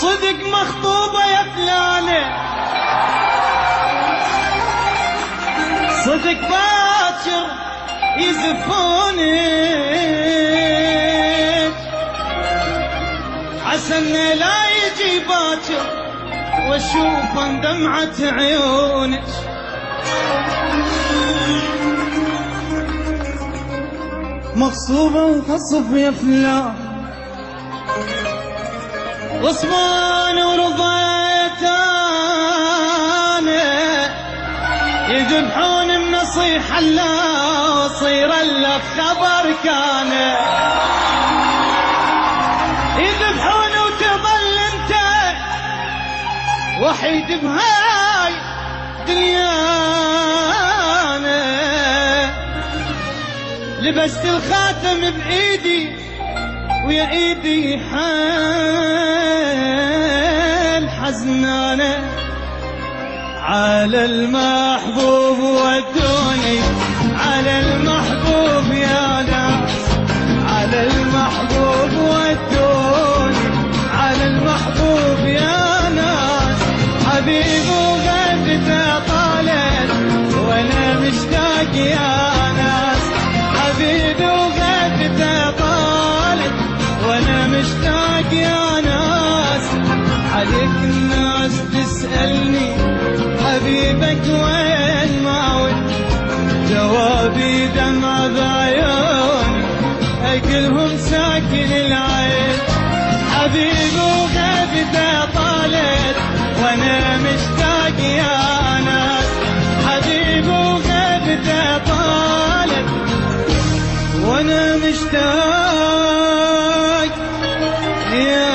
صدق مخطوبة يا فلانة، صدق باكر يزفونك، عسى انه لا يجي باكر واشوف دمعة عيونك. مغصوبة وخصف يا فلان، غصبان ورضيت انا، يذبحون النصيحة لا وصير الا بخبر كان، يذبحون وتظل انت وحيد بهاي دنيانا. لبست الخاتم بايدي ويا ايدي حال حزنانه، على المحبوب ودوني، على المحبوب يا ناس، على المحبوب ودوني، على المحبوب يا ناس. حبيب وغيبته طالت وانا مشتاق يا ناس، حبيب وغيبته طالت وانا مشتاق يا ناس. عليك الناس تسألني حبيبك وين ما ود، جوابي دمع بعيوني اقلهم ساكن العين. حبيب وغيبته طالت وانا مشتاق يا ناس، حبيب وغيبته طالت وانا مشتاق يا